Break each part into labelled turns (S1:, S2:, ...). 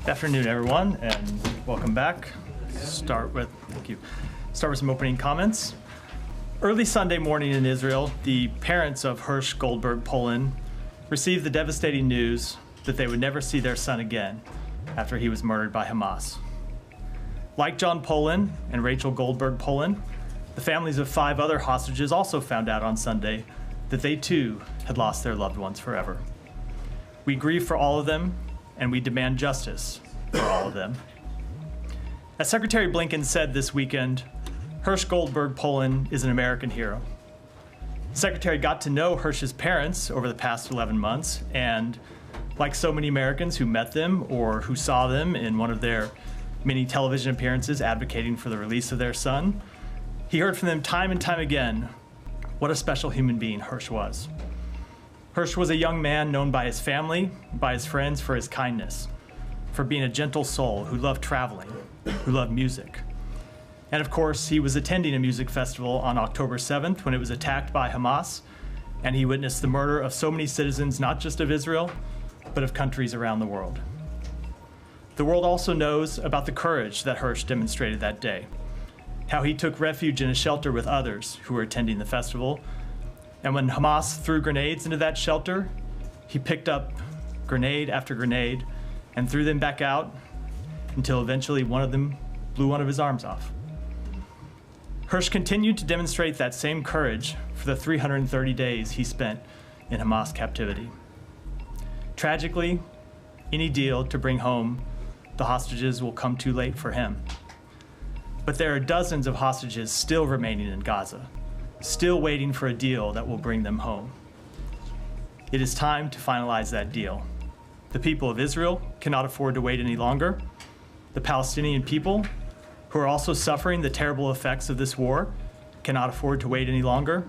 S1: Good afternoon, everyone, and welcome back. Start with some opening comments. Early Sunday morning in Israel, the parents of Hirsch Goldberg Polin received the devastating news that they would never see their son again after he was murdered by Hamas. Like John Polin and Rachel Goldberg Polin, the families of 5 other hostages also found out on Sunday that they too had lost their loved ones forever. We grieve for all of them, and we demand justice for all of them. As Secretary Blinken said this weekend, Hirsch Goldberg Polin is an American hero. The Secretary got to know Hirsch's parents over the past 11 months, and like so many Americans who met them or who saw them in one of their many television appearances advocating for the release of their son, he heard from them time and time again what a special human being Hirsch was. Hirsch was a young man known by his family, by his friends for his kindness, for being a gentle soul who loved traveling, who loved music. And of course, he was attending a music festival on October 7th when it was attacked by Hamas, and he witnessed the murder of so many citizens, not just of Israel, but of countries around the world. The world also knows about the courage that Hirsch demonstrated that day, how he took refuge in a shelter with others who were attending the festival. And when Hamas threw grenades into that shelter, he picked up grenade after grenade and threw them back out until eventually one of them blew one of his arms off. Hirsch continued to demonstrate that same courage for the 330 days he spent in Hamas captivity. Tragically, any deal to bring home the hostages will come too late for him. But there are dozens of hostages still remaining in Gaza, still waiting for a deal that will bring them home. It is time to finalize that deal. The people of Israel cannot afford to wait any longer. The Palestinian people, who are also suffering the terrible effects of this war, cannot afford to wait any longer.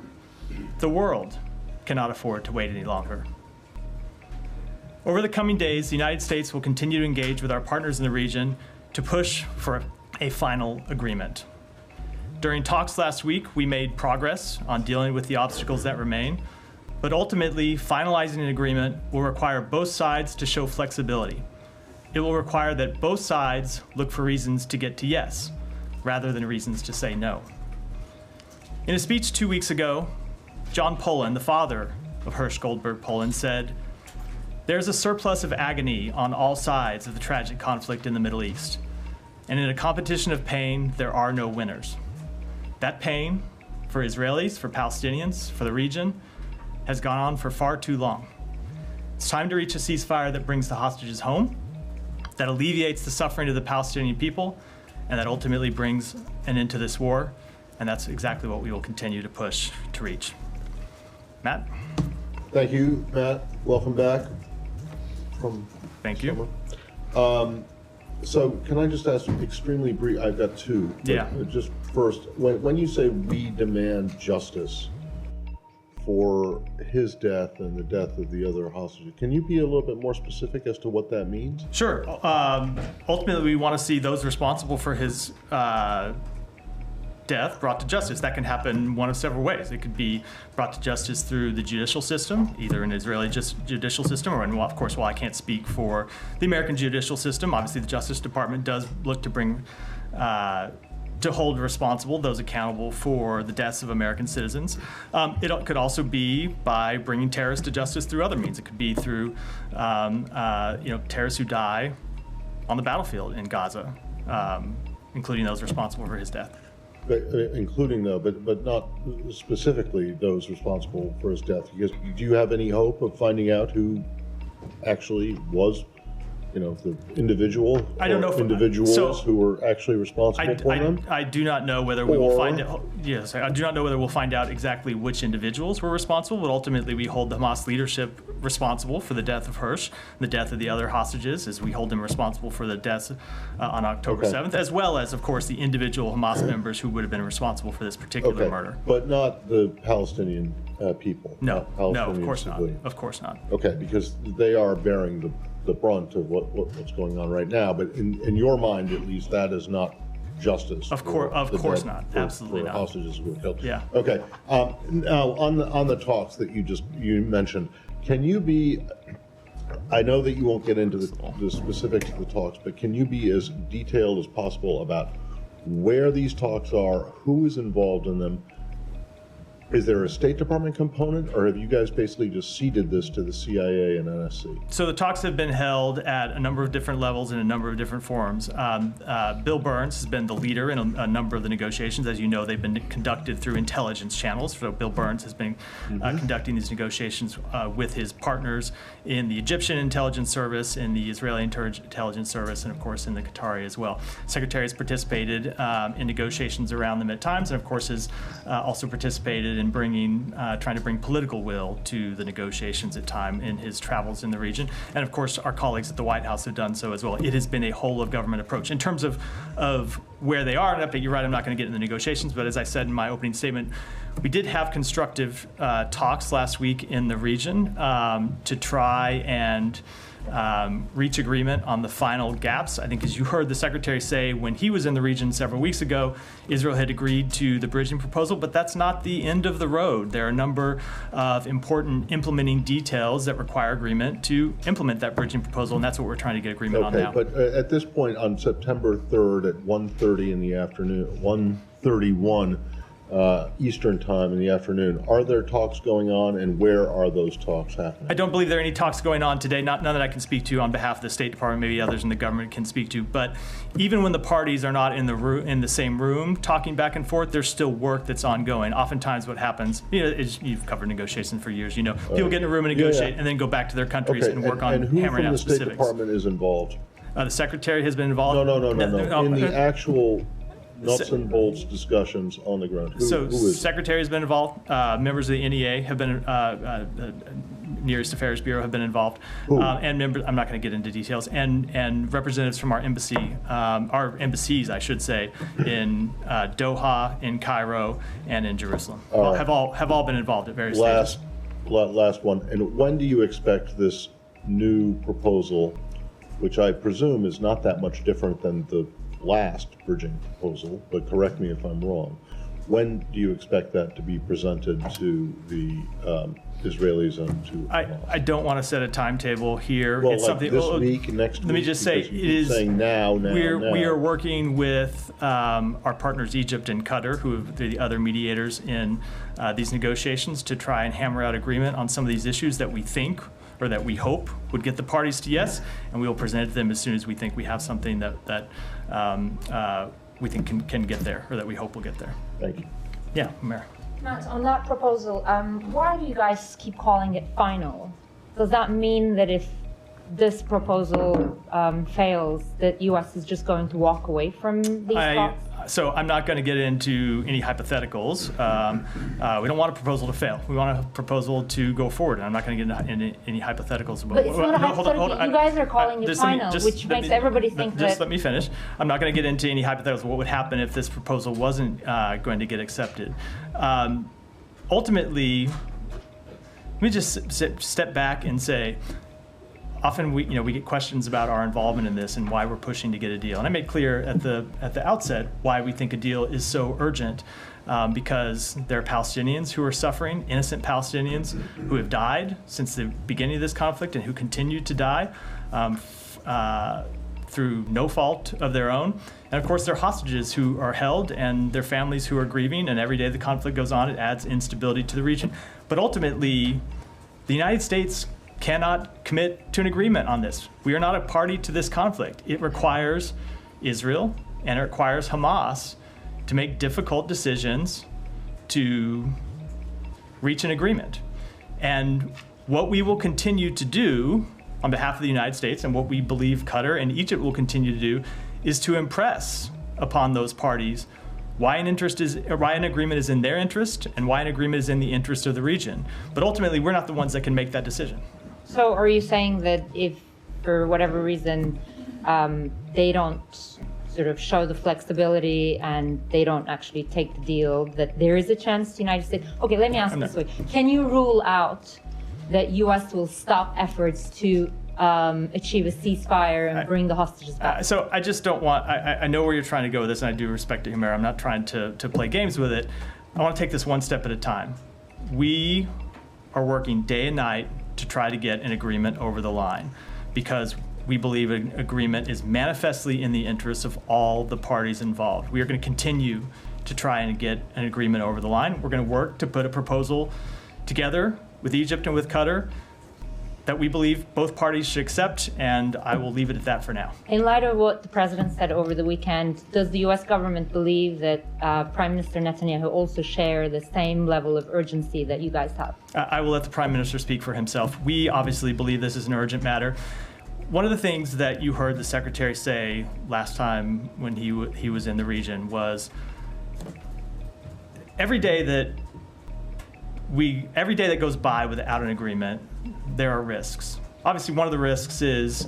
S1: The world cannot afford to wait any longer. Over the coming days, the United States will continue to engage with our partners in the region to push for a final agreement. During talks last week, we made progress on dealing with the obstacles that remain, but ultimately, finalizing an agreement will require both sides to show flexibility. It will require that both sides look for reasons to get to yes, rather than reasons to say no. In a speech 2 weeks ago, John Polin, the father of Hirsch Goldberg Polin, said, "There's a surplus of agony on all sides of the tragic conflict in the Middle East, and in a competition of pain, there are no winners. That pain, for Israelis, for Palestinians, for the region, has gone on for far too long. It's time to reach a ceasefire that brings the hostages home, that alleviates the suffering of the Palestinian people, and that ultimately brings an end to this war, and that's exactly what we will continue to push to reach." Matt?
S2: Thank you, Matt. Welcome back from
S1: Thank you.
S2: summer. So can I just ask extremely brief, I've got 2.
S1: Yeah.
S2: Just first, when you say we demand justice for his death and the death of the other hostages, can you be a little bit more specific as to what that means?
S1: Sure. Ultimately, we want to see those responsible for his death brought to justice. That can happen one of several ways. It could be brought to justice through the judicial system, either an Israeli judicial system, or, of course, while I can't speak for the American judicial system, obviously the Justice Department does look to bring to hold responsible those accountable for the deaths of American citizens. It could also be by bringing terrorists to justice through other means. It could be through terrorists who die on the battlefield in Gaza, including those responsible for his death.
S2: Including though, but not specifically those responsible for his death. Because do you have any hope of finding out who actually was, the individual?
S1: I don't know.
S2: Individuals who were actually responsible for them.
S1: I do not know whether we will find out. Yes, I do not know whether we'll find out exactly which individuals were responsible. But ultimately, we hold the Hamas leadership responsible for the death of Hirsch, the death of the other hostages, as we hold them responsible for the deaths on October 7th, as well as, of course, the individual Hamas members who would have been responsible for this particular murder.
S2: But not the Palestinian people.
S1: No,
S2: Palestinian
S1: of course
S2: civilians.
S1: not. Of course not.
S2: Okay, because they are bearing the brunt of what's going on right now. But in your mind, at least, that is not justice.
S1: Of course not. Absolutely not.
S2: Hostages who were killed.
S1: Yeah.
S2: Okay. Now on the talks that you mentioned, can you be I know that you won't get into the specifics of the talks, but can you be as detailed as possible about where these talks are, who is involved in them? Is there a State Department component, or have you guys basically just ceded this to the CIA and NSC?
S1: So the talks have been held at a number of different levels in a number of different forums. Bill Burns has been the leader in a number of the negotiations. As you know, they've been conducted through intelligence channels. So Bill Burns has been conducting these negotiations with his partners in the Egyptian intelligence service, in the Israeli intelligence service, and of course in the Qatari as well. Secretary has participated in negotiations around them at times, and of course has also participated in trying to bring political will to the negotiations at time in his travels in the region. And of course, our colleagues at the White House have done so as well. It has been a whole of government approach. In terms of where they are, and you're right, I'm not going to get into the negotiations, but as I said in my opening statement, we did have constructive talks last week in the region to try and reach agreement on the final gaps. I think, as you heard the Secretary say when he was in the region several weeks ago, Israel had agreed to the bridging proposal, but that's not the end of the road. There are a number of important implementing details that require agreement to implement that bridging proposal, and that's what we're trying to get agreement on now.
S2: But at this point, on September 3rd at 1:30 in the afternoon, 1:31 Eastern time in the afternoon, are there talks going on, and where are those talks happening?
S1: I don't believe there are any talks going on today, none that I can speak to on behalf of the State Department, maybe others in the government can speak to, but even when the parties are not in the same room talking back and forth, there's still work that's ongoing. Oftentimes what happens, is you've covered negotiations for years, people get in a room and negotiate and then go back to their countries and work on hammering out specifics.
S2: And who from the State Department is involved?
S1: The Secretary has been involved.
S2: No. In the actual nuts and bolts discussions on the ground. Who is
S1: Secretary has been involved. Members of the NEA have been, Near East Affairs Bureau have been involved, and members. I'm not going to get into details. And representatives from our embassies, I should say, in Doha, in Cairo, and in Jerusalem, have all been involved at various stages.
S2: Last one. And when do you expect this new proposal, which I presume is not that much different than the last bridging proposal, but correct me if I'm wrong, when do you expect that to be presented to the Israelis and to Hamas?
S1: I don't want to set a timetable here.
S2: Well,
S1: it's
S2: like
S1: something,
S2: this week, next week?
S1: Let me just say,
S2: saying now.
S1: We are working with our partners Egypt and Qatar, who are the other mediators in these negotiations, to try and hammer out agreement on some of these issues that we think, or that we hope, would get the parties to yes, and we will present it to them as soon as we think we have something that we think can get there, or that we hope will get there.
S2: Thank you.
S1: Yeah, Mayor.
S3: Matt, on that proposal, why do you guys keep calling it final? Does that mean that if this proposal fails, that U.S. is just going to walk away from these talks?
S1: So I'm not going to get into any hypotheticals. We don't want a proposal to fail. We want a proposal to go forward. And I'm not going to get into any hypotheticals.
S3: But it's not a hypothetical. You guys are calling it final, which makes everybody think that...
S1: Just let me finish. I'm not going to get into any hypotheticals. What would happen if this proposal wasn't going to get accepted? Ultimately, let me just step back and say, often we get questions about our involvement in this and why we're pushing to get a deal. And I made clear at the outset why we think a deal is so urgent, because there are Palestinians who are suffering, innocent Palestinians who have died since the beginning of this conflict and who continue to die through no fault of their own. And of course, there are hostages who are held and their families who are grieving, and every day the conflict goes on, it adds instability to the region. But ultimately, the United States cannot commit to an agreement on this. We are not a party to this conflict. It requires Israel and it requires Hamas to make difficult decisions to reach an agreement. And what we will continue to do on behalf of the United States, and what we believe Qatar and Egypt will continue to do, is to impress upon those parties why an agreement is in their interest and why an agreement is in the interest of the region. But ultimately, we're not the ones that can make that decision.
S3: So are you saying that if, for whatever reason, they don't sort of show the flexibility and they don't actually take the deal, that there is a chance the United States... Okay, let me ask this way. Can you rule out that U.S. will stop efforts to achieve a ceasefire and bring the hostages back?
S1: So I just don't want... I know where you're trying to go with this, and I do respect it, Humera. I'm not trying to play games with it. I want to take this one step at a time. We are working day and night to try to get an agreement over the line, because we believe an agreement is manifestly in the interests of all the parties involved. We are going to continue to try and get an agreement over the line. We're going to work to put a proposal together with Egypt and with Qatar that we believe both parties should accept, and I will leave it at that for now.
S3: In light of what the president said over the weekend, does the U.S. government believe that Prime Minister Netanyahu also share the same level of urgency that you guys have?
S1: I will let the Prime Minister speak for himself. We obviously believe this is an urgent matter. One of the things that you heard the Secretary say last time when he was in the region was every day that goes by without an agreement, there are risks. Obviously, one of the risks is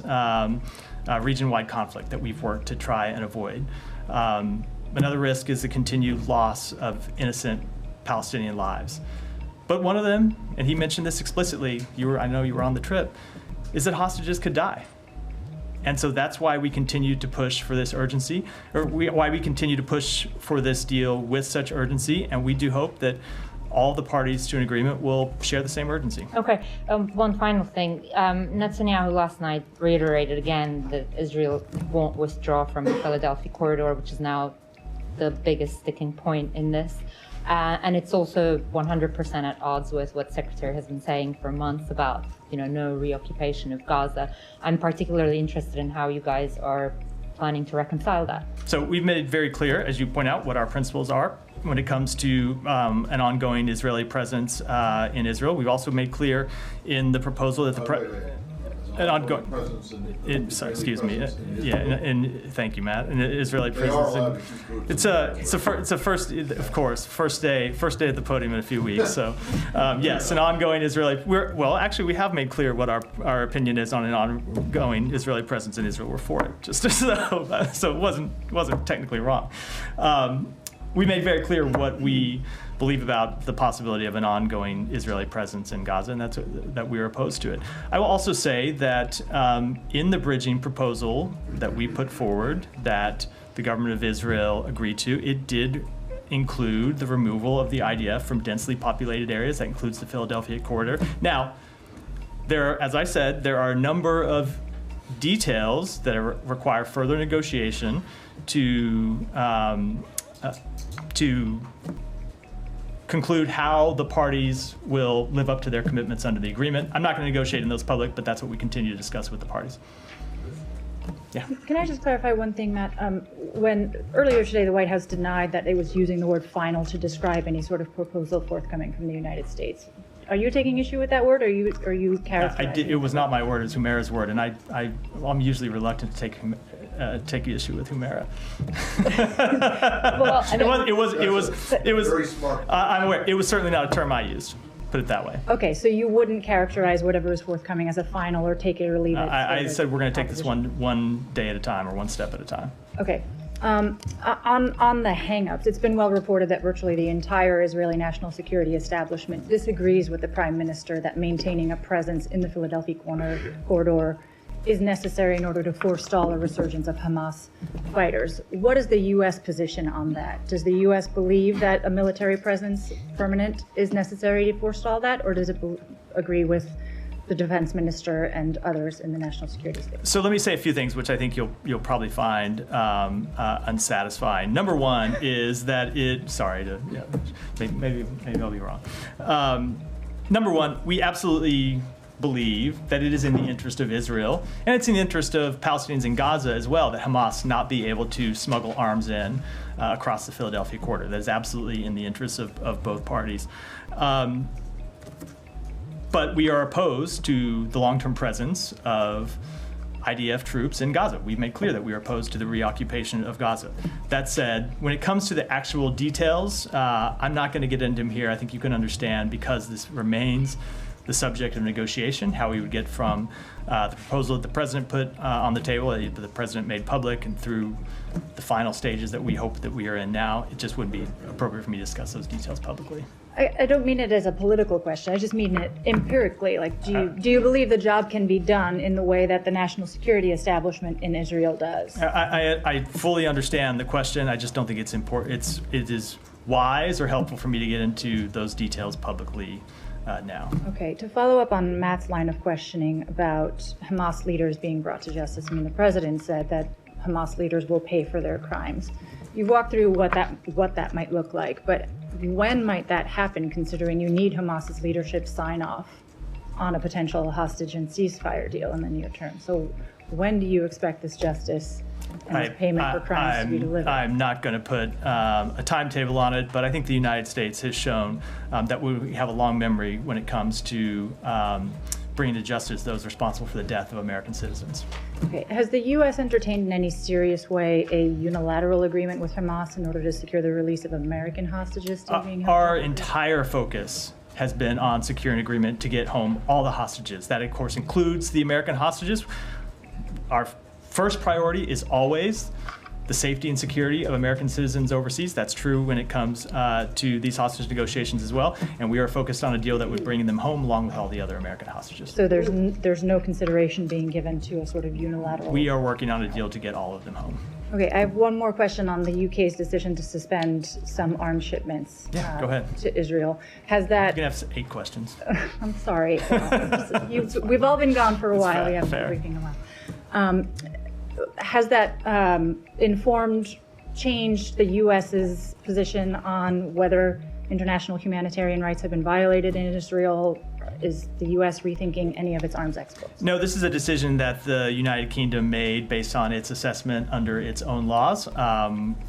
S1: region-wide conflict that we've worked to try and avoid. Another risk is the continued loss of innocent Palestinian lives. But one of them, and he mentioned this explicitly, I know you were on the trip, is that hostages could die. And so that's why we continue to push for this urgency, why we continue to push for this deal with such urgency, and we do hope that all the parties to an agreement will share the same urgency.
S3: Okay, one final thing. Netanyahu last night reiterated again that Israel won't withdraw from the Philadelphia corridor, which is now the biggest sticking point in this. And it's also 100% at odds with what the Secretary has been saying for months about, no reoccupation of Gaza. I'm particularly interested in how you guys are planning to reconcile that.
S1: So we've made it very clear, as you point out, what our principles are when it comes to an ongoing Israeli presence in Israel. We've also made clear in the proposal that an ongoing thank you, Matt. An Israeli presence. It's a first, of course, first day at the podium in a few weeks. So yes, an ongoing Israeli. Actually, we have made clear what our opinion is on an ongoing Israeli presence in Israel. We're for it, just so it wasn't technically wrong. We made very clear what we believe about the possibility of an ongoing Israeli presence in Gaza, and that we are opposed to it. I will also say that in the bridging proposal that we put forward that the government of Israel agreed to, it did include the removal of the IDF from densely populated areas. That includes the Philadelphia corridor. Now, as I said, there are a number of details that require further negotiation to conclude how the parties will live up to their commitments under the agreement. I'm not going to negotiate in those public, but that's what we continue to discuss with the parties. Yeah.
S4: Can I just clarify one thing, Matt? When earlier today the White House denied that it was using the word final to describe any sort of proposal forthcoming from the United States, are you taking issue with that word, or are you characterizing?
S1: It was not my word; it's Humera's word, and I'm usually reluctant to take issue with Humera.
S4: Well, I mean,
S1: it was
S2: very smart.
S1: I'm aware. It was certainly not a term I used. Put it that way.
S4: Okay, so you wouldn't characterize whatever is forthcoming as a final or take it or leave it?
S1: I said we're going to take this one day at a time, or one step at a time.
S4: Okay. On the hang-ups, it's been well reported that virtually the entire Israeli national security establishment disagrees with the Prime Minister that maintaining a presence in the Philadelphia corridor is necessary in order to forestall a resurgence of Hamas fighters. What is the U.S. position on that? Does the U.S. believe that a military presence, permanent, is necessary to forestall that, or does it agree with the defense minister and others in the national security state?
S1: So let me say a few things which I think you'll probably find unsatisfying. Number one is that maybe I'll be wrong. Number one, we absolutely believe that it is in the interest of Israel, and it's in the interest of Palestinians in Gaza as well, that Hamas not be able to smuggle arms in across the Philadelphia corridor. That is absolutely in the interest of both parties. But we are opposed to the long-term presence of IDF troops in Gaza. We've made clear that we are opposed to the reoccupation of Gaza. That said, when it comes to the actual details, I'm not going to get into them here. I think you can understand, because this remains the subject of negotiation, how we would get from the proposal that the president put on the table, that the president made public, and through the final stages that we hope that we are in now. It just wouldn't be appropriate for me to discuss those details publicly.
S4: I don't mean it as a political question. I just mean it empirically. Like, do you believe the job can be done in the way that the national security establishment in Israel does?
S1: I fully understand the question. I just don't think it's important. It is wise or helpful for me to get into those details publicly now.
S4: Okay, to follow up on Matt's line of questioning about Hamas leaders being brought to justice, I mean, the president said that Hamas leaders will pay for their crimes. You've walked through what that might look like, but when might that happen, considering you need Hamas's leadership sign off on a potential hostage and ceasefire deal in the near term? So when do you expect this justice and this payment for crimes to be delivered?
S1: I'm not going to put a timetable on it, but I think the United States has shown that we have a long memory when it comes to bringing to justice those responsible for the death of American citizens.
S4: Okay. Has the U.S. entertained in any serious way a unilateral agreement with Hamas in order to secure the release of American hostages still being held?
S1: Our entire focus has been on securing an agreement to get home all the hostages. That, of course, includes the American hostages. Our first priority is always the safety and security of American citizens overseas. That's true when it comes to these hostage negotiations as well. And we are focused on a deal that would bring them home along with all the other American hostages.
S4: So there's no consideration being given to a sort of unilateral...
S1: We are working on a deal to get all of them home.
S4: Okay, I have one more question on the UK's decision to suspend some arms shipments
S1: Go ahead.
S4: to Israel. Has that...
S1: You can have 8 questions.
S4: I'm sorry. We've all been gone for a while. We haven't
S1: fair.
S4: been briefing a while. Has that changed the U.S.'s position on whether international humanitarian rights have been violated in Israel? Is the U.S. rethinking any of its arms exports?
S1: No, this is a decision that the United Kingdom made based on its assessment under its own laws.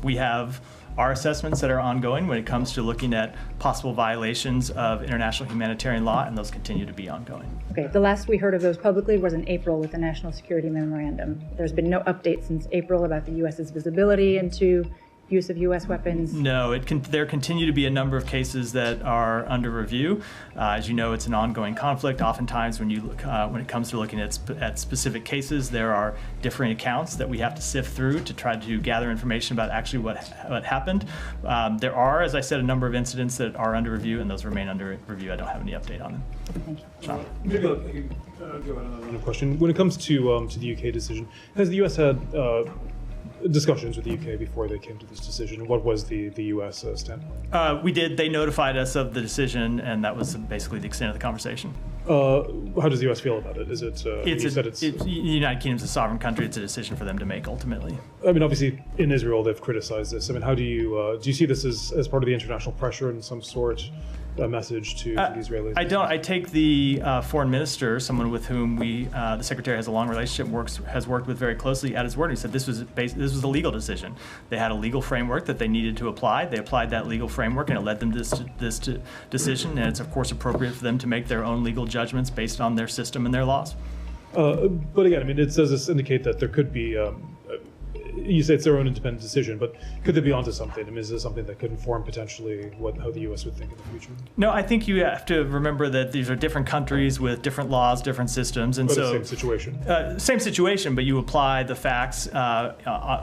S1: We have our assessments that are ongoing when it comes to looking at possible violations of international humanitarian law, and those continue to be ongoing.
S4: Okay, the last we heard of those publicly was in April with the National Security Memorandum. There's been no update since April about the U.S.'s visibility into use of U.S. weapons?
S1: No, there continue to be a number of cases that are under review. As you know, it's an ongoing conflict. Oftentimes, when it comes to looking at specific cases, there are differing accounts that we have to sift through to try to gather information about actually what happened. There are, as I said, a number of incidents that are under review, and those remain under review. I don't have any update on them.
S4: Thank you.
S1: Sean.
S5: Maybe I'll go on another question. When it comes to the UK decision, has the US had discussions with the UK before they came to this decision? What was the US standpoint?
S1: We did. They notified us of the decision, and that was basically the extent of the conversation.
S5: How does the US feel about it? Is it?
S1: The United Kingdom's a sovereign country. It's a decision for them to make ultimately.
S5: I mean, obviously, in Israel, they've criticized this. I mean, how do you see this as part of the international pressure in some sort? A message to the Israelis?
S1: I don't. I take the foreign minister, someone with whom the secretary has a long relationship, has worked with very closely, at his word. He said this was a legal decision. They had a legal framework that they needed to apply. They applied that legal framework, and it led them to this decision. And it's of course appropriate for them to make their own legal judgments based on their system and their laws.
S5: But again, I mean, does this indicate that there could be? You say it's their own independent decision, but could they be onto something? I mean, is this something that could inform potentially how the U.S. would think in the future?
S1: No, I think you have to remember that these are different countries with different laws, different systems, and so
S5: same situation.
S1: Same situation, but you apply the facts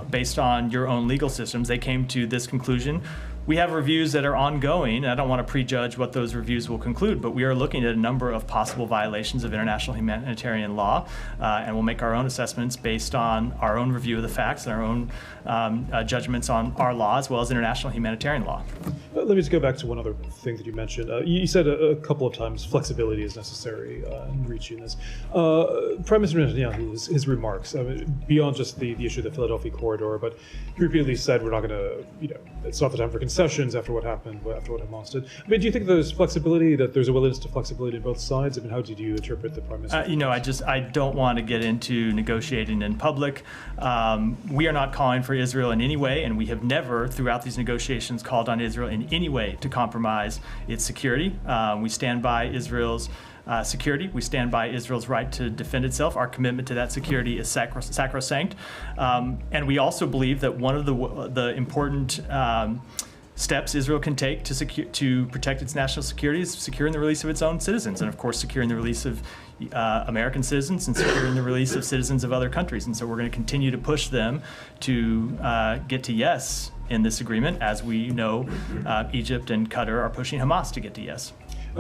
S1: based on your own legal systems. They came to this conclusion. We have reviews that are ongoing, and I don't want to prejudge what those reviews will conclude, but we are looking at a number of possible violations of international humanitarian law, and we'll make our own assessments based on our own review of the facts and our own judgments on our law as well as international humanitarian law.
S5: Let me just go back to one other thing that you mentioned. You said a couple of times flexibility is necessary in reaching this. Prime Minister Netanyahu, his remarks, I mean, beyond just the issue of the Philadelphia corridor, but he repeatedly said we're not going to, it's not the time for concessions after what happened, after what Hamas did. I mean, do you think there's flexibility, that there's a willingness to flexibility on both sides? I mean, how did you interpret the Prime Minister?
S1: I don't want to get into negotiating in public. We are not calling for Israel in any way, and we have never, throughout these negotiations, called on Israel in any way to compromise its security. We stand by Israel's security. We stand by Israel's right to defend itself. Our commitment to that security is sacrosanct. And we also believe that one of the important steps Israel can take to protect its national security is securing the release of its own citizens, and of course securing the release of American citizens and securing the release of citizens of other countries. And so we're going to continue to push them to get to yes in this agreement, as we know Egypt and Qatar are pushing Hamas to get to yes.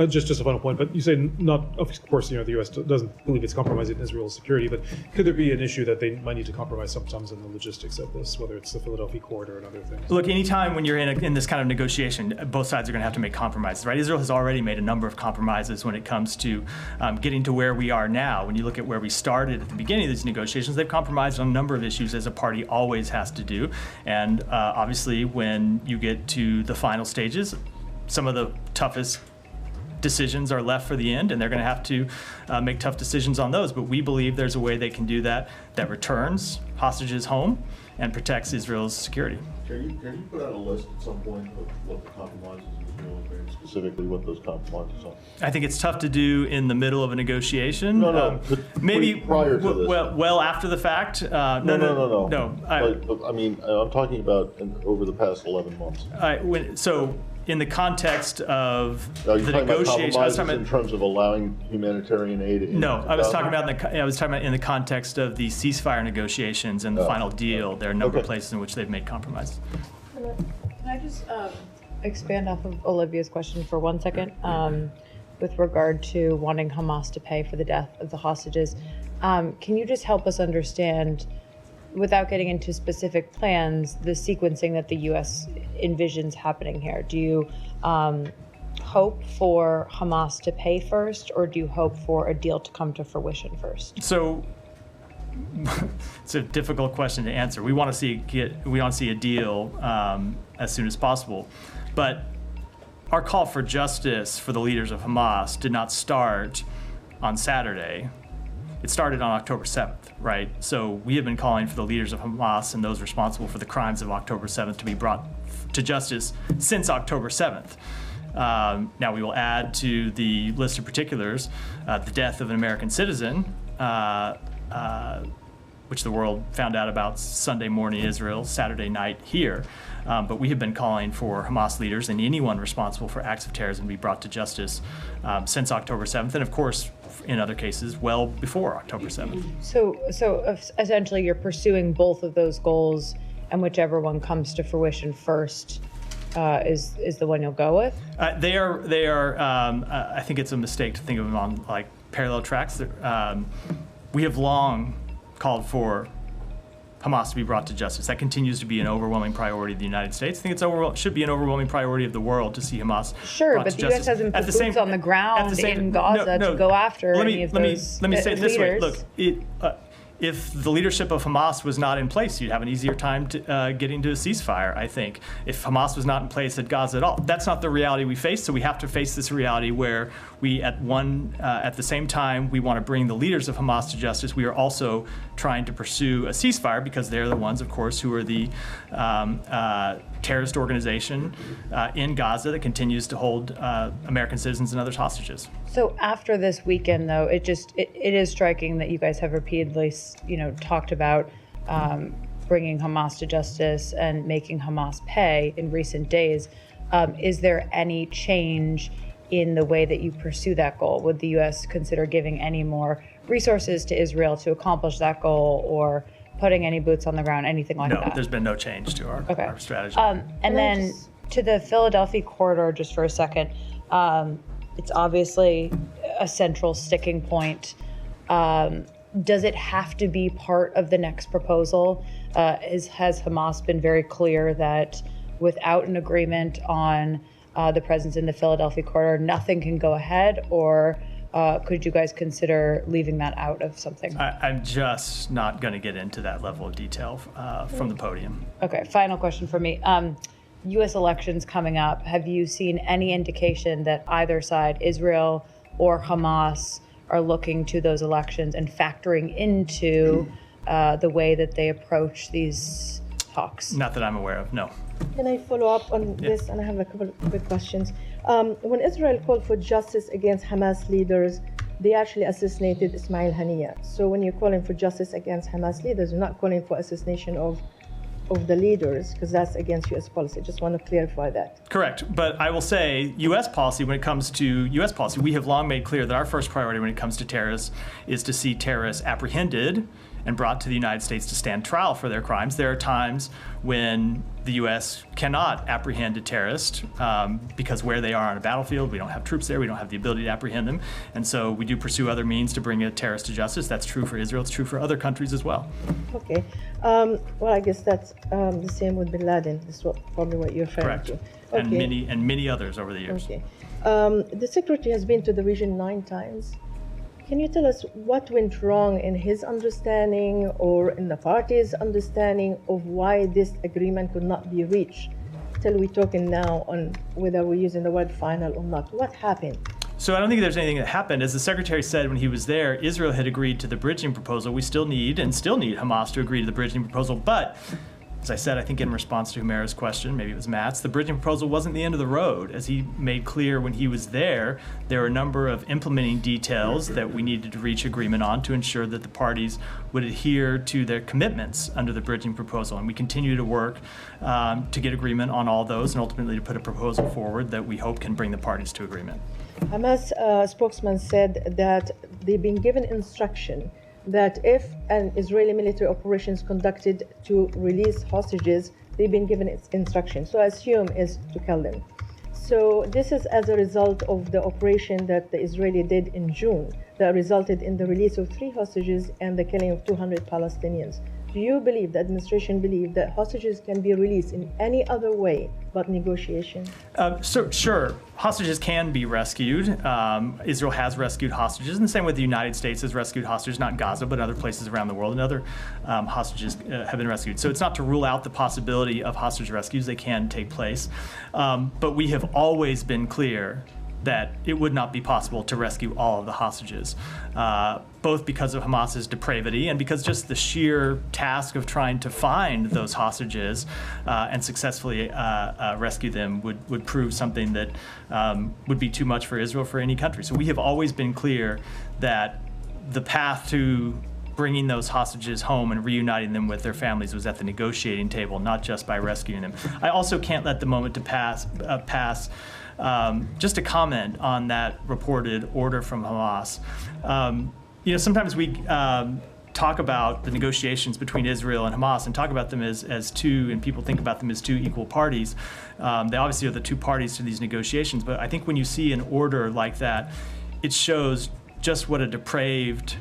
S5: Just a final point, but you say not, of course, the U.S. doesn't believe it's compromising Israel's security, but could there be an issue that they might need to compromise sometimes in the logistics of this, whether it's the Philadelphia corridor and other things?
S1: Look, anytime when you're in this kind of negotiation, both sides are going to have to make compromises, right? Israel has already made a number of compromises when it comes to getting to where we are now. When you look at where we started at the beginning of these negotiations, they've compromised on a number of issues, as a party always has to do. And obviously, when you get to the final stages, some of the toughest decisions are left for the end, and they're going to have to make tough decisions on those. But we believe there's a way they can do that returns hostages home and protects Israel's security.
S2: Can you put out a list at some point of what the compromises Israel has made, specifically what those compromises are?
S1: I think it's tough to do in the middle of a negotiation.
S2: No.
S1: Maybe
S2: prior to this.
S1: Well after the fact. No.
S2: I'm talking about over the past 11 months.
S1: So in the context of
S2: Are you
S1: the
S2: talking about
S1: negotiation, I was
S2: compromises
S1: talking
S2: in
S1: about.
S2: terms of allowing humanitarian aid?
S1: No, I was talking about in the context of the ceasefire negotiations and the final deal. There are a number of places in which they've made compromises.
S6: Can I just expand off of Olivia's question for 1 second with regard to wanting Hamas to pay for the death of the hostages? Can you just help us understand, without getting into specific plans, the sequencing that the U.S. envisions happening here? Do you hope for Hamas to pay first, or do you hope for a deal to come to fruition first?
S1: So it's a difficult question to answer. We want to see a deal as soon as possible, but our call for justice for the leaders of Hamas did not start on Saturday. It started on October 7th, right? So we have been calling for the leaders of Hamas and those responsible for the crimes of October 7th to be brought to justice since October 7th. Now we will add to the list of particulars the death of an American citizen, which the world found out about Sunday morning in Israel, Saturday night here. But we have been calling for Hamas leaders and anyone responsible for acts of terrorism to be brought to justice since October 7th, and of course, in other cases, well before October 7th.
S6: So essentially, you're pursuing both of those goals, and whichever one comes to fruition first is the one you'll go with?
S1: They are. I think it's a mistake to think of them on like parallel tracks. We have long called for Hamas to be brought to justice. That continues to be an overwhelming priority of the United States. I think it should be an overwhelming priority of the world to see Hamas brought
S6: but
S1: to
S6: the
S1: justice.
S6: U.S. hasn't put boots on the ground in Gaza to go after any of those
S1: Let me say it this way.
S6: leaders.
S1: Look, if the leadership of Hamas was not in place, you'd have an easier time getting to a ceasefire, I think. If Hamas was not in place at Gaza at all. That's not the reality we face, so we have to face this reality where we, at the same time, we want to bring the leaders of Hamas to justice. We are also trying to pursue a ceasefire because they're the ones, of course, who are the terrorist organization in Gaza that continues to hold American citizens and others hostages.
S6: So after this weekend, though, it is striking that you guys have repeatedly, talked about bringing Hamas to justice and making Hamas pay in recent days. Is there any change in the way that you pursue that goal? Would the U.S. consider giving any more resources to Israel to accomplish that goal, or putting any boots on the ground, anything like that?
S1: No, there's been no change to our strategy.
S6: And then to the Philadelphia corridor, just for a second, it's obviously a central sticking point. Does it have to be part of the next proposal? Has Hamas been very clear that without an agreement on the presence in the Philadelphia corridor, nothing can go ahead, or could you guys consider leaving that out of something?
S1: I'm just not going to get into that level of detail from the podium.
S6: Okay, final question for me. U.S. elections coming up. Have you seen any indication that either side, Israel or Hamas, are looking to those elections and factoring into the way that they approach these talks?
S1: Not that I'm aware of, no.
S7: Can I follow up on this? And I have a couple of quick questions. When Israel called for justice against Hamas leaders, they actually assassinated Ismail Haniyeh. So when you're calling for justice against Hamas leaders, you're not calling for assassination of the leaders, because that's against U.S. policy. Just want to clarify that.
S1: Correct. But I will say U.S. policy, when it comes to U.S. policy, we have long made clear that our first priority when it comes to terrorists is to see terrorists apprehended and brought to the United States to stand trial for their crimes. There are times when the U.S. cannot apprehend a terrorist because where they are on a battlefield, we don't have troops there, we don't have the ability to apprehend them, and so we do pursue other means to bring a terrorist to justice. That's true for Israel, it's true for other countries as well.
S7: Okay. Well, I guess that's the same with Bin Laden. That's probably what you're referring
S1: Correct.
S7: to.
S1: Okay. And many others over the years.
S7: Okay. The Secretary has been to the region 9 times. Can you tell us what went wrong in his understanding or in the party's understanding of why this agreement could not be reached? Till we're talking now on whether we're using the word final or not. What happened?
S1: So I don't think there's anything that happened. As the Secretary said when he was there, Israel had agreed to the bridging proposal. We still need Hamas to agree to the bridging proposal. But as I said, I think in response to Humera's question, maybe it was Matt's, the bridging proposal wasn't the end of the road. As he made clear when he was there were a number of implementing details that we needed to reach agreement on to ensure that the parties would adhere to their commitments under the bridging proposal. And we continue to work to get agreement on all those and ultimately to put a proposal forward that we hope can bring the parties to agreement.
S7: Hamas spokesman said that they've been given instruction that if an Israeli military operation is conducted to release hostages, they've been given its instruction. So I assume is to kill them. So this is as a result of the operation that the Israeli did in June that resulted in the release of 3 hostages and the killing of 200 Palestinians. Do you believe, the administration believe, that hostages can be released in any other way but negotiation?
S1: Sure, hostages can be rescued. Israel has rescued hostages in the same way the United States has rescued hostages, not Gaza, but other places around the world, and other hostages have been rescued. So it's not to rule out the possibility of hostage rescues. They can take place. But we have always been clear that it would not be possible to rescue all of the hostages, both because of Hamas's depravity and because just the sheer task of trying to find those hostages and successfully rescue them would prove something that would be too much for Israel, for any country. So we have always been clear that the path to bringing those hostages home and reuniting them with their families was at the negotiating table, not just by rescuing them. I also can't let the moment to pass just to comment on that reported order from Hamas. Sometimes we talk about the negotiations between Israel and Hamas and talk about them as two, and people think about them as two equal parties. They obviously are the two parties to these negotiations, but I think when you see an order like that, it shows just what a depraved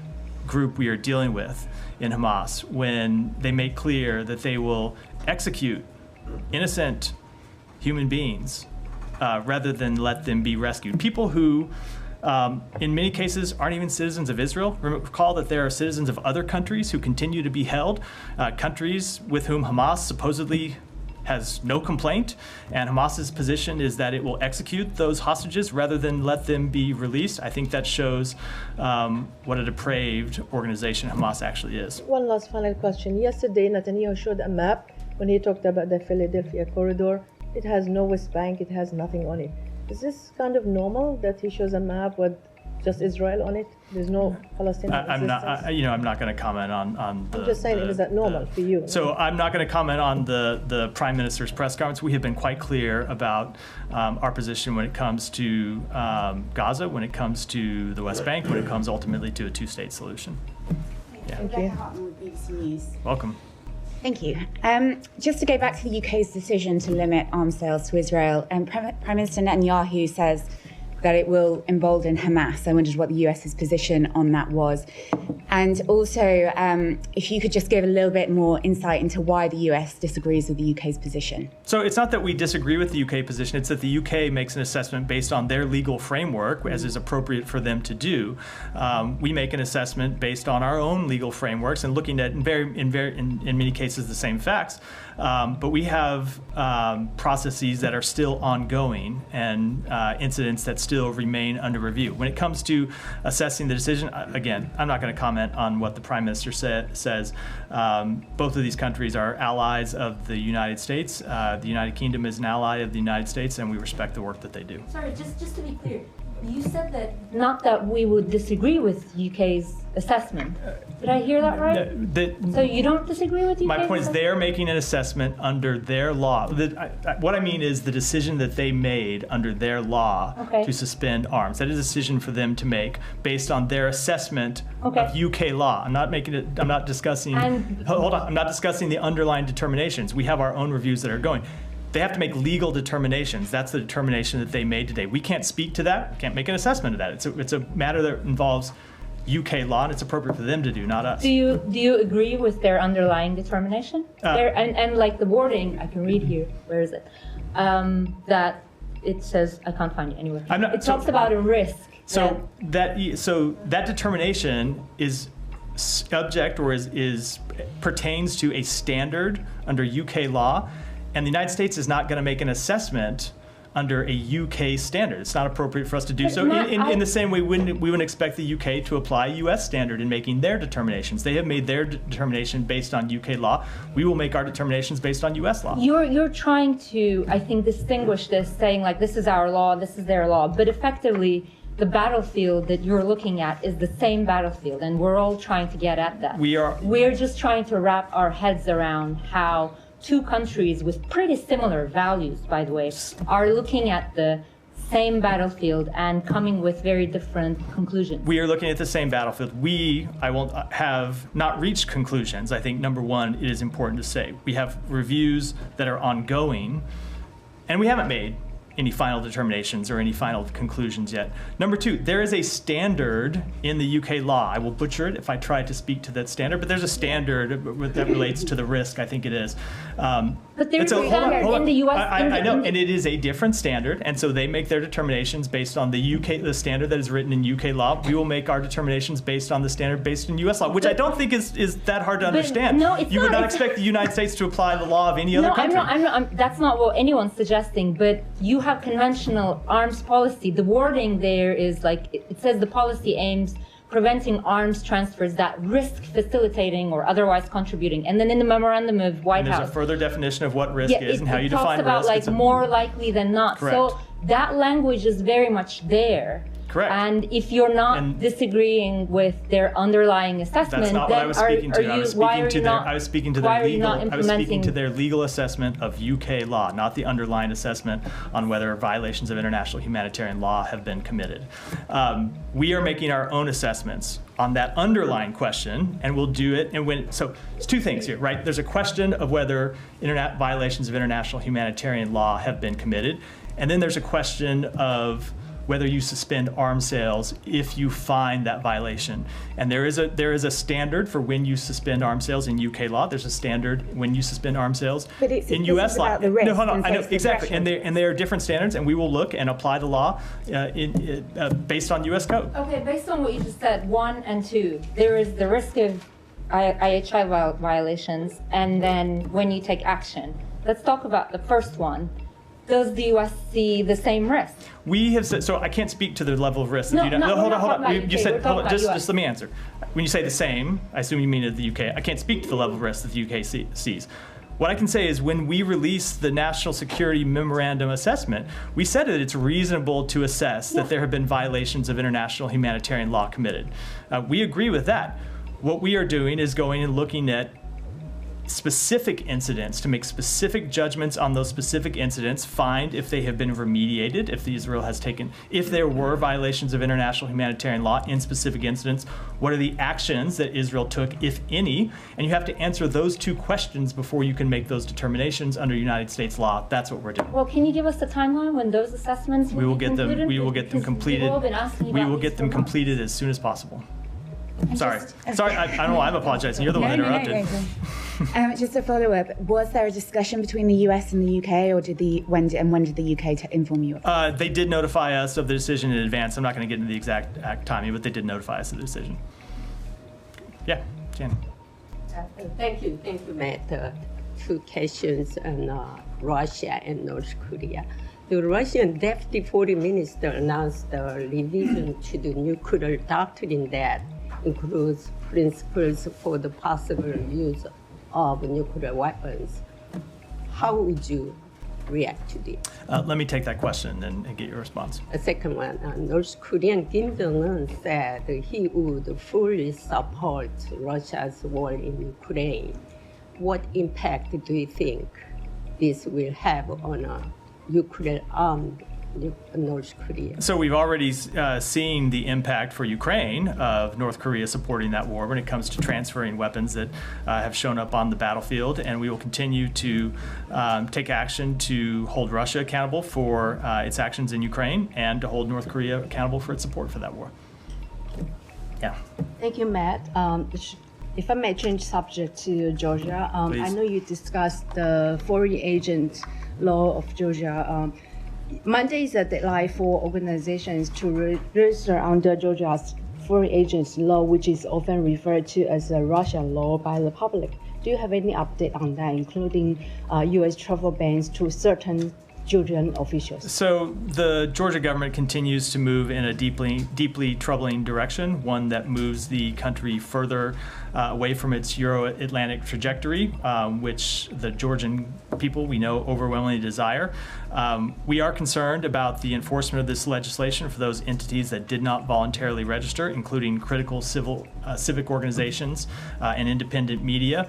S1: group we are dealing with in Hamas when they make clear that they will execute innocent human beings rather than let them be rescued. People who, in many cases, aren't even citizens of Israel. Recall that there are citizens of other countries who continue to be held, countries with whom Hamas supposedly has no complaint, and Hamas's position is that it will execute those hostages rather than let them be released. I think that shows what a depraved organization Hamas actually is.
S7: One last final question. Yesterday, Netanyahu showed a map when he talked about the Philadelphia corridor. It has no West Bank, it has nothing on it. Is this kind of normal that he shows a map with just Israel on it? There's no Palestinian existence?
S1: I'm not going to comment on the...
S7: I'm just saying, is that normal for you?
S1: So I'm not going to comment on the Prime Minister's press conference. We have been quite clear about our position when it comes to Gaza, when it comes to the West Bank, when it comes ultimately to a two-state solution. Yeah.
S7: Thank you.
S8: BBC News.
S1: Welcome.
S8: Thank you. Just to go back to the UK's decision to limit arms sales to Israel, Prime Minister Netanyahu says that it will embolden Hamas. I wondered what the US's position on that was. And also, if you could just give a little bit more insight into why the US disagrees with the UK's position.
S1: So it's not that we disagree with the UK position, it's that the UK makes an assessment based on their legal framework, as is appropriate for them to do. We make an assessment based on our own legal frameworks and looking at, in many cases, the same facts. But we have processes that are still ongoing and incidents that still remain under review. When it comes to assessing the decision, again, I'm not going to comment on what the Prime Minister says. Both of these countries are allies of the United States. The United Kingdom is an ally of the United States, and we respect the work that they do.
S9: Sorry, just to be clear,
S3: You said that not that we would disagree with UK's assessment. Did I hear that right? So you don't disagree with UK's
S1: My point is
S3: assessment?
S1: they're making an assessment under their law. What I mean is the decision that they made under their law
S3: Okay.
S1: to suspend arms. That is a decision for them to make based on their assessment
S3: Okay.
S1: of UK law. I'm not discussing,
S3: And-
S1: hold on, I'm not discussing the underlying determinations. We have our own reviews that are going. They have to make legal determinations. That's the determination that they made today. We can't speak to that. We can't make an assessment of that. It's a matter that involves UK law, and it's appropriate for them to do, not us.
S3: Do you agree with their underlying determination? And like the wording, I can read here. Where is it? That it says, I can't find it anywhere. It talks about a risk.
S1: So that determination is subject or is pertains to a standard under UK law, and the United States is not going to make an assessment under a UK standard. It's not appropriate for us to do so. In the same way, we wouldn't expect the UK to apply a US standard in making their determinations. They have made their determination based on UK law. We will make our determinations based on US law.
S3: You're trying to, I think, distinguish this, saying like this is our law, this is their law, but effectively the battlefield that you're looking at is the same battlefield, and we're all trying to get at that. We're just trying to wrap our heads around how two countries with pretty similar values, by the way, are looking at the same battlefield and coming with very different conclusions.
S1: We are looking at the same battlefield. Have not reached conclusions. I think, number one, it is important to say. We have reviews that are ongoing, and we haven't made any final determinations or any final conclusions yet. Number two, there is a standard in the UK law. I will butcher it if I try to speak to that standard, but there's a standard that relates to the risk, I think it is.
S3: But there's a standard in the US.
S1: I know, and it is a different standard, and so they make their determinations based on the standard that is written in UK law. We will make our determinations based on the standard based in US law, which I don't think is that hard to understand.
S3: No, it's
S1: you would
S3: not.
S1: not expect the United States to apply the law of any other country.
S3: That's not what anyone's suggesting, but you have conventional arms policy. The wording there is like, it says the policy aims preventing arms transfers that risk facilitating or otherwise contributing. And then in the memorandum of White House,
S1: there's a further definition of what risk is and how you define risk.
S3: It talks about like more likely than not.
S1: Correct.
S3: So that language is very much there.
S1: Correct.
S3: And if you're not disagreeing with their underlying assessment,
S1: that's not what I was speaking to. I was speaking to their legal assessment of UK law, not the underlying assessment on whether violations of international humanitarian law have been committed. We are making our own assessments on that underlying question, and we'll do it. So it's two things here, right? There's a question of whether violations of international humanitarian law have been committed, and then there's a question of whether you suspend arms sales if you find that violation. And there is a standard for when you suspend arms sales in UK law. There's a standard when you suspend arms sales in US law.
S8: No,
S1: hold on. I know exactly, and they are different standards, and we will look and apply the law based on US code.
S3: Okay, based on what you just said, 1 and 2, there is the risk of IHI violations, and then when you take action. Let's talk about the first one. Does the U.S. see the same risk?
S1: We have said, so I can't speak to the level of risk.
S3: No,
S1: hold on. You said, hold on, just
S3: US.
S1: let me answer. When you say the same, I assume you mean at the UK. I can't speak to the level of risk that the UK sees. What I can say is when we released the National Security Memorandum Assessment, we said that it's reasonable to assess that there have been violations of international humanitarian law committed. We agree with that. What we are doing is going and looking at specific incidents to make specific judgments on those specific incidents, find if they have been remediated, if there were violations of international humanitarian law in specific incidents, what are the actions that Israel took, if any, and you have to answer those two questions before you can make those determinations under United States law. That's what we're doing.
S3: Well, can you give us the timeline when those assessments will be concluded?
S1: We will get them completed. We will get them completed as soon as possible. Sorry, I don't know. I'm apologizing. You're the one that interrupted.
S8: Just a follow-up. Was there a discussion between the US and the UK, or when did the UK inform you?
S1: They did notify us of the decision in advance. I'm not going to get into the exact timing, but they did notify us of the decision. Yeah, Jan.
S9: Thank you, Matt. Two questions on Russia and North Korea. The Russian Deputy Foreign Minister announced the revision to the nuclear doctrine that includes principles for the possible use of nuclear weapons. How would you react to this?
S1: Let me take that question and get your response.
S9: The second one, North Korean Kim Jong-un said he would fully support Russia's war in Ukraine. What impact do you think this will have on a Ukraine-armed North Korea?
S1: So we've already seen the impact for Ukraine of North Korea supporting that war when it comes to transferring weapons that have shown up on the battlefield, and we will continue to take action to hold Russia accountable for its actions in Ukraine and to hold North Korea accountable for its support for that war. Yeah.
S10: Thank you, Matt. If I may change subject to Georgia, I know you discussed the foreign agent law of Georgia. Monday is a deadline for organizations to register under Georgia's foreign agents law, which is often referred to as a Russian law by the public. Do you have any update on that, including U.S. travel bans to certain Georgian officials?
S1: So the Georgia government continues to move in a deeply troubling direction, one that moves the country further away from its Euro-Atlantic trajectory, which the Georgian people we know overwhelmingly desire. We are concerned about the enforcement of this legislation for those entities that did not voluntarily register, including critical civic organizations and independent media.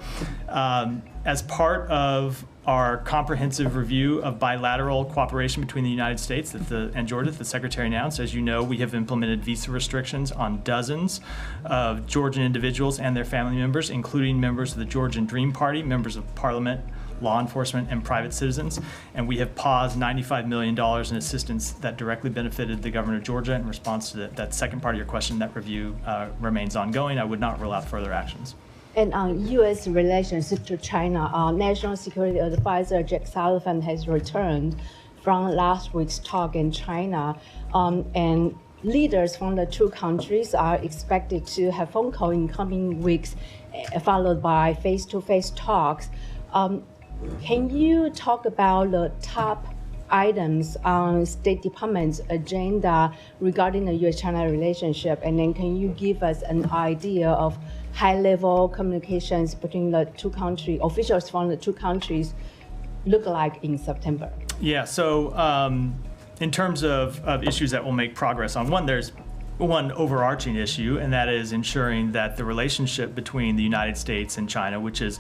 S1: As part of our comprehensive review of bilateral cooperation between the United States and Georgia, the Secretary announced, as you know, we have implemented visa restrictions on dozens of Georgian individuals and their family members, including members of the Georgian Dream Party, members of parliament, law enforcement, and private citizens. And we have paused $95 million in assistance that directly benefited the government of Georgia. In response to that second part of your question, that review remains ongoing. I would not rule out further actions.
S10: And on U.S. relations to China, National Security Advisor Jake Sullivan has returned from last week's talk in China, and leaders from the two countries are expected to have phone call in coming weeks, followed by face-to-face talks. Can you talk about the top items on State Department's agenda regarding the U.S.-China relationship, and then can you give us an idea of high-level communications between the two countries, officials from the two countries, look like in September?
S1: Yeah, so in terms of issues that will make progress on, there's one overarching issue, and that is ensuring that the relationship between the United States and China, which is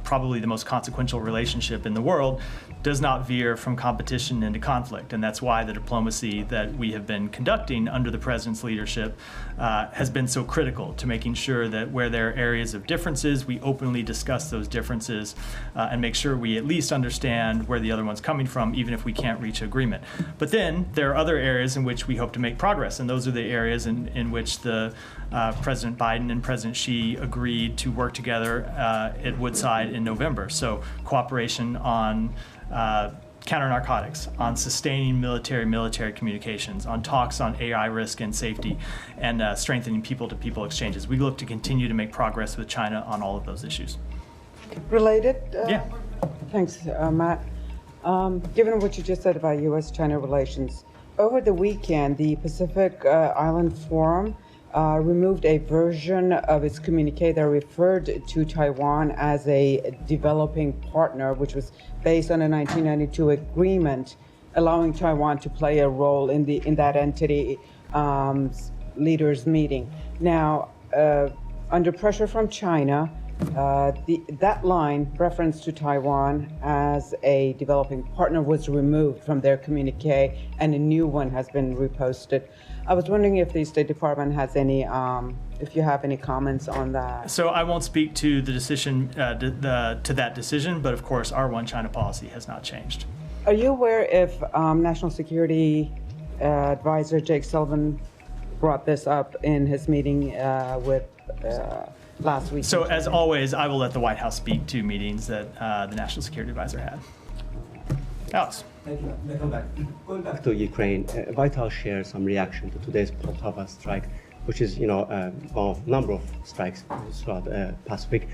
S1: probably the most consequential relationship in the world, does not veer from competition into conflict. And that's why the diplomacy that we have been conducting under the President's leadership has been so critical to making sure that where there are areas of differences, we openly discuss those differences and make sure we at least understand where the other one's coming from, even if we can't reach agreement. But then there are other areas in which we hope to make progress, and those are the areas in which the President Biden and President Xi agreed to work together at Woodside in November. So cooperation on counter-narcotics, on sustaining military communications, on talks on AI risk and safety, and strengthening people-to-people exchanges. We look to continue to make progress with China on all of those issues.
S11: Related?
S1: Yeah.
S11: Thanks, Matt. Given what you just said about U.S.-China relations, over the weekend, the Pacific Island Forum removed a version of its communique that referred to Taiwan as a developing partner, which was based on a 1992 agreement allowing Taiwan to play a role in that entity leaders meeting. Now, under pressure from China, that line reference to Taiwan as a developing partner was removed from their communique, and a new one has been reposted. I was wondering if the State Department has any, if you have any comments on that.
S1: So I won't speak to the decision, to that decision, but of course our One China policy has not changed.
S11: Are you aware if National Security Advisor Jake Sullivan brought this up in his meeting with last week?
S1: So as always, I will let the White House speak to meetings that the National Security Advisor had. Alex.
S12: Thank you. Going back to Ukraine, White House shares some reaction to today's Poltava strike, which is, one of a number of strikes throughout the past week.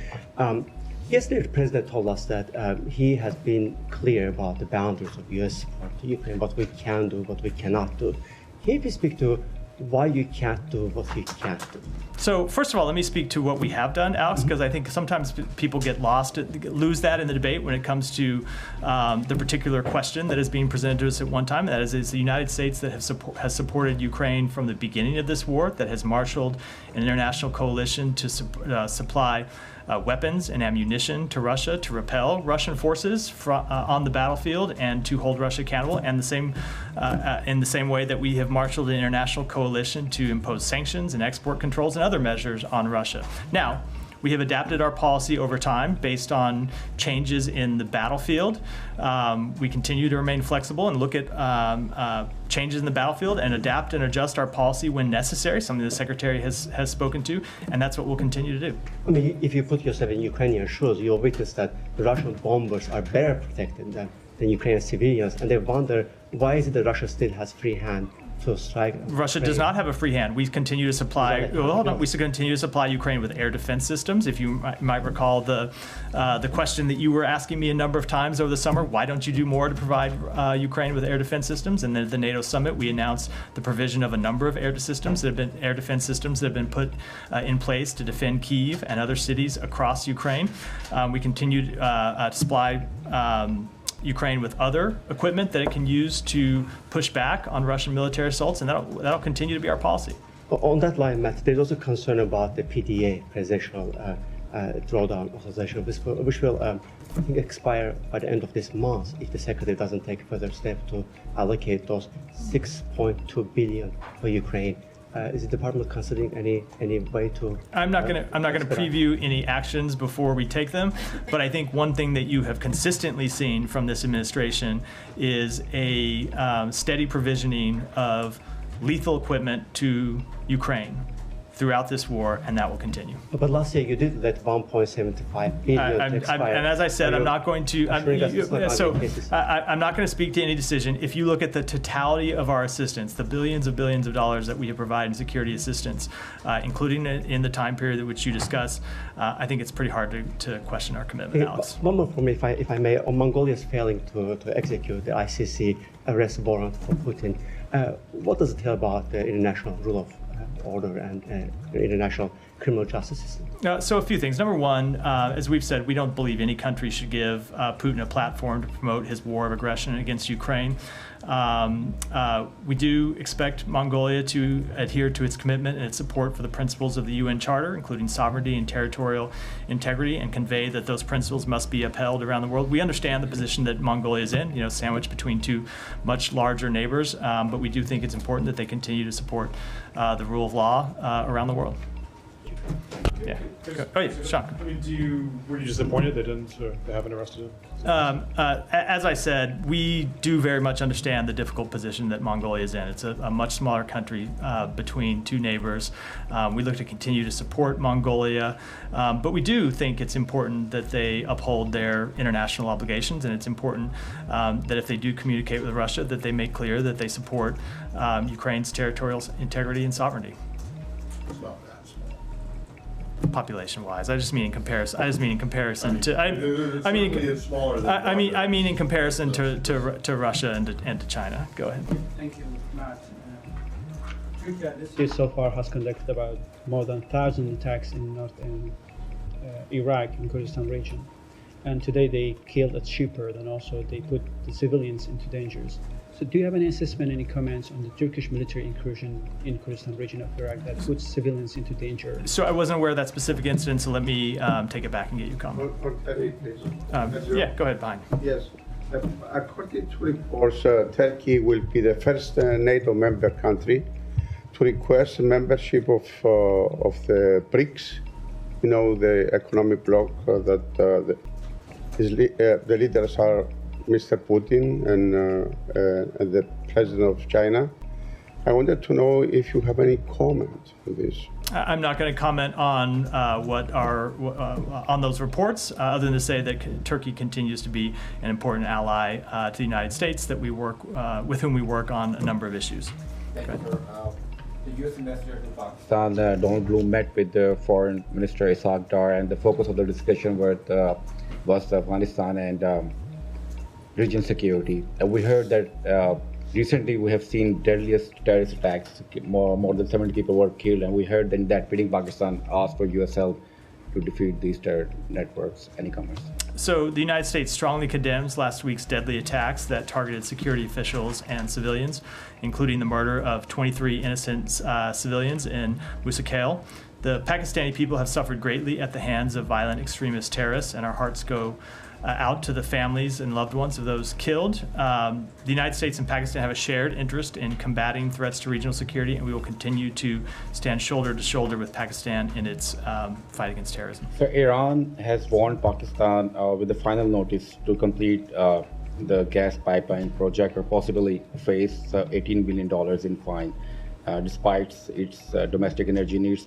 S12: Yesterday, the president told us that he has been clear about the boundaries of U.S. support to Ukraine, what we can do, what we cannot do. Can you please speak to why you can't do what you can't do.
S1: So first of all, let me speak to what we have done, Alex, because I think sometimes people get lost, lose that in the debate when it comes to the particular question that is being presented to us at one time. That is the United States that has supported Ukraine from the beginning of this war, that has marshaled an international coalition to supply weapons and ammunition to Russia to repel Russian forces on the battlefield and to hold Russia accountable, and in the same way that we have marshaled an international coalition to impose sanctions and export controls and other measures on Russia. Now, we have adapted our policy over time based on changes in the battlefield. We continue to remain flexible and look at changes in the battlefield and adapt and adjust our policy when necessary, something the Secretary has spoken to, and that's what we'll continue to do.
S12: I mean, if you put yourself in Ukrainian shoes, you'll witness that the Russian bombers are better protected than Ukrainian civilians, and they wonder why is it that Russia still has free hand to strike.
S1: Russia does not have a free hand. We continue to supply. We continue to supply Ukraine with air defense systems. If you might recall the question that you were asking me a number of times over the summer, why don't you do more to provide Ukraine with air defense systems? And then at the NATO summit, we announced the provision of a number of air defense systems that have been put in place to defend Kyiv and other cities across Ukraine. We continue to supply Ukraine with other equipment that it can use to push back on Russian military assaults, and that'll continue to be our policy.
S12: On that line, Matt, there's also concern about the PDA, presidential drawdown authorization, which will I think expire by the end of this month if the Secretary doesn't take further steps to allocate those $6.2 billion for Ukraine. Is the department considering any way to?
S1: I'm not going to preview any actions before we take them, but I think one thing that you have consistently seen from this administration is a steady provisioning of lethal equipment to Ukraine throughout this war, and that will continue.
S12: But last year you did let 1.75 billion expire.
S1: And as I said, I'm not going to. I'm not going to speak to any decision. If you look at the totality of our assistance, the billions of dollars that we have provided in security assistance, including in the time period at which you discuss, I think it's pretty hard to question our commitment, Alex.
S12: One more for me, if I may. On Mongolia's failing to execute the ICC arrest warrant for Putin, what does it tell about the international rule of order and the international criminal justice system?
S1: So a few things. Number one, as we've said, we don't believe any country should give Putin a platform to promote his war of aggression against Ukraine. We do expect Mongolia to adhere to its commitment and its support for the principles of the UN Charter, including sovereignty and territorial integrity, and convey that those principles must be upheld around the world. We understand the position that Mongolia is in, sandwiched between two much larger neighbors, but we do think it's important that they continue to support the rule of law around the world. Yeah. Oh yeah, Sean.
S5: I mean, were you disappointed they haven't arrested him?
S1: As I said, we do very much understand the difficult position that Mongolia is in. It's a much smaller country between two neighbors. We look to continue to support Mongolia, but we do think it's important that they uphold their international obligations, and it's important that if they do communicate with Russia, that they make clear that they support Ukraine's territorial integrity and sovereignty.
S2: It's not that small.
S1: Population-wise, I just mean in comparison to.
S2: It's smaller than
S1: I mean in comparison to Russia and to China. Go ahead.
S13: Thank you, Matt. Turkey this year so far has conducted about more than 1,000 attacks in Iraq and Kurdistan region, and today they killed a shepherd and also they put the civilians into dangers. So do you have any assessment, any comments on the Turkish military incursion in Kurdistan region of Iraq that puts civilians into danger?
S1: So I wasn't aware of that specific incident, so let me take it back and get you a comment. Yeah, go ahead, behind.
S14: Yes. According to reports, Turkey will be the first NATO member country to request membership of the BRICS, the economic bloc that the leaders are Mr. Putin and the president of China. I wanted to know if you have any comment on this.
S1: I'm not going to comment on on those reports, other than to say that Turkey continues to be an important ally to the United States that we work with whom we work on a number of issues.
S15: Thank you, sir. The U.S. ambassador to Pakistan, Donald Blum, met with the foreign minister Ishaq Dar, and the focus of the discussion was Afghanistan and region security. We heard that Recently, we have seen deadliest terrorist attacks. More than 70 people were killed, and we heard that meeting Pakistan asked for U.S. help to defeat these terror networks. Any comments?
S1: So the United States strongly condemns last week's deadly attacks that targeted security officials and civilians, including the murder of 23 innocent civilians in Musa Khel. The Pakistani people have suffered greatly at the hands of violent extremist terrorists, and our hearts go out to the families and loved ones of those killed. The United States and Pakistan have a shared interest in combating threats to regional security, and we will continue to stand shoulder to shoulder with Pakistan in its fight against terrorism.
S15: So Iran has warned Pakistan with the final notice to complete the gas pipeline project or possibly face $18 billion in fine. Despite its domestic energy needs,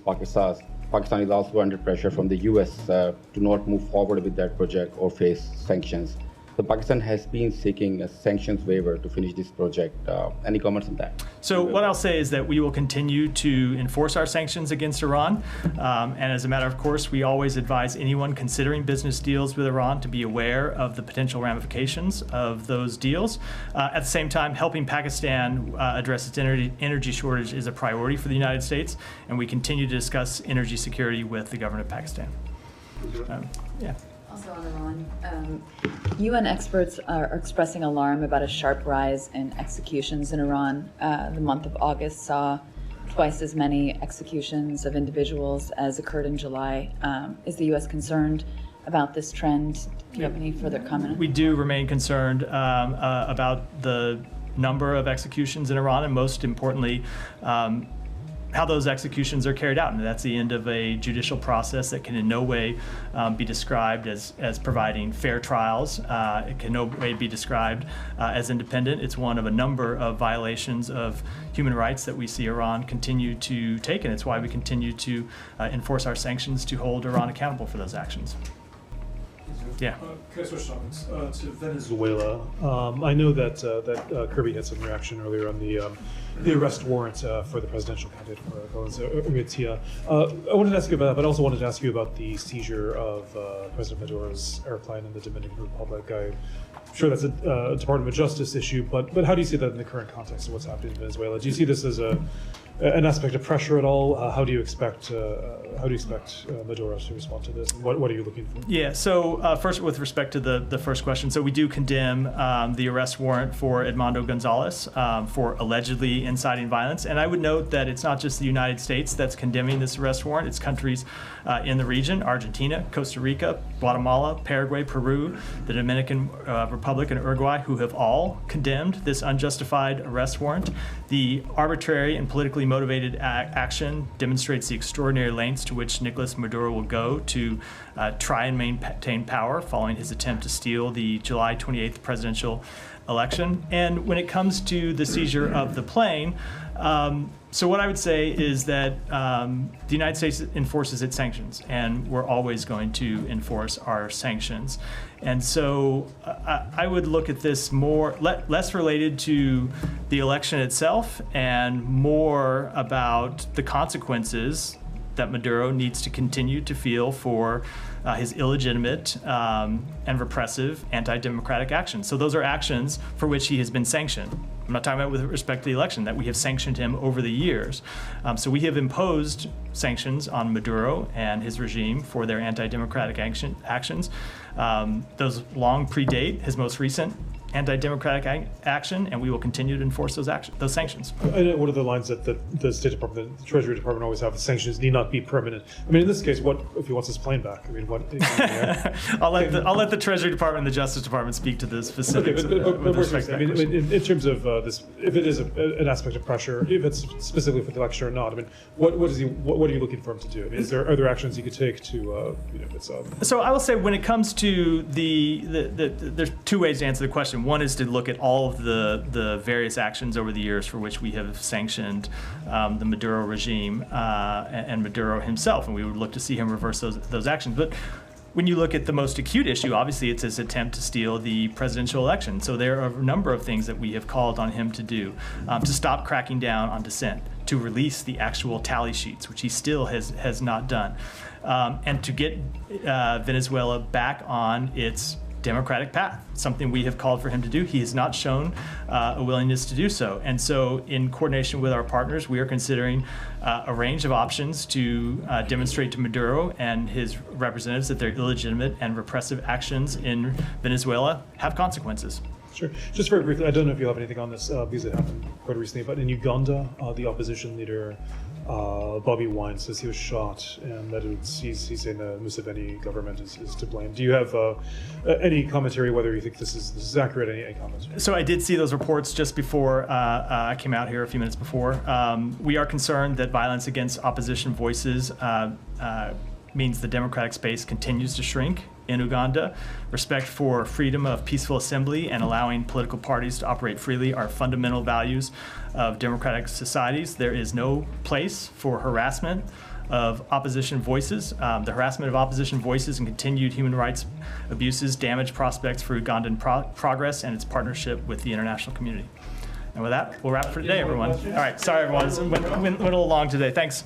S15: Pakistan is also under pressure from the U.S. To not move forward with that project or face sanctions. So Pakistan has been seeking a sanctions waiver to finish this project. Any comments on that?
S1: So what I'll say is that we will continue to enforce our sanctions against Iran. And as a matter of course, we always advise anyone considering business deals with Iran to be aware of the potential ramifications of those deals. At the same time, helping Pakistan address its energy shortage is a priority for the United States, and we continue to discuss energy security with the government of Pakistan. Yeah.
S16: Also on Iran, UN experts are expressing alarm about a sharp rise in executions in Iran. The month of August saw twice as many executions of individuals as occurred in July. Is the U.S. concerned about this trend? Do you have any further comment?
S1: We do remain concerned about the number of executions in Iran, and most importantly, how those executions are carried out. And that's the end of a judicial process that can in no way be described as providing fair trials. It can no way be described as independent. It's one of a number of violations of human rights that we see Iran continue to take, and it's why we continue to enforce our sanctions to hold Iran accountable for those actions. Yeah.
S5: Can I switch topics to Venezuela? I know that Kirby had some reaction earlier on the arrest warrant for the presidential candidate for Urrutia. I wanted to ask you about that, but I also wanted to ask you about the seizure of President Maduro's airplane in the Dominican Republic. I'm sure that's a Department of Justice issue, but how do you see that in the current context of what's happening in Venezuela? Do you see this as an aspect of pressure at all? How do you expect Maduro to respond to this? What are you looking for?
S1: Yeah. So first, with respect to the first question, so we do condemn the arrest warrant for Edmundo Gonzalez for allegedly inciting violence. And I would note that it's not just the United States that's condemning this arrest warrant. It's countries in the region: Argentina, Costa Rica, Guatemala, Paraguay, Peru, the Dominican Republic, and Uruguay, who have all condemned this unjustified arrest warrant. The arbitrary and politically motivated action demonstrates the extraordinary lengths to which Nicolas Maduro will go to try and maintain power following his attempt to steal the July 28th presidential election. And when it comes to the seizure of the plane, so what I would say is that the United States enforces its sanctions, and we're always going to enforce our sanctions. And so I would look at this less related to the election itself and more about the consequences that Maduro needs to continue to feel for his illegitimate and repressive anti-democratic actions. So those are actions for which he has been sanctioned. I'm not talking about with respect to the election, that we have sanctioned him over the years. So we have imposed sanctions on Maduro and his regime for their anti-democratic actions. Those long predate his most recent anti-democratic action, and we will continue to enforce those sanctions.
S5: I know one of the lines that the State Department, the Treasury Department always have: the sanctions need not be permanent. I mean, in this case, what if he wants his plane back? I mean, what?
S1: I'll let the Treasury Department and the Justice Department speak to the specifics.
S5: Okay, but with respect to that, in terms of this, if it is an aspect of pressure, if it's specifically for the election or not, I mean, what are you looking for him to do? I mean, are there actions he could take to,
S1: So I will say, when it comes to there's two ways to answer the question. One is to look at all of the various actions over the years for which we have sanctioned the Maduro regime and Maduro himself, and we would look to see him reverse those actions. But when you look at the most acute issue, obviously it's his attempt to steal the presidential election. So there are a number of things that we have called on him to do: to stop cracking down on dissent, to release the actual tally sheets, which he still has not done, and to get Venezuela back on its democratic path, something we have called for him to do. He has not shown a willingness to do so. And so in coordination with our partners, we are considering a range of options to demonstrate to Maduro and his representatives that their illegitimate and repressive actions in Venezuela have consequences.
S5: Sure. Just very briefly, I don't know if you have anything on this because it happened quite recently, but in Uganda, the opposition leader, Bobby Wine, says he was shot and that he's saying the Museveni government is to blame. Do you have any commentary whether you think this is accurate? Any comments?
S1: So I did see those reports just before I came out here a few minutes before. We are concerned that violence against opposition voices means the democratic space continues to shrink in Uganda. Respect for freedom of peaceful assembly and allowing political parties to operate freely are fundamental values of democratic societies. There is no place for harassment of opposition voices. The harassment of opposition voices and continued human rights abuses damage prospects for Ugandan progress and its partnership with the international community. And with that, we'll wrap for today, everyone. All right, sorry, everyone. Went a little long today. Thanks.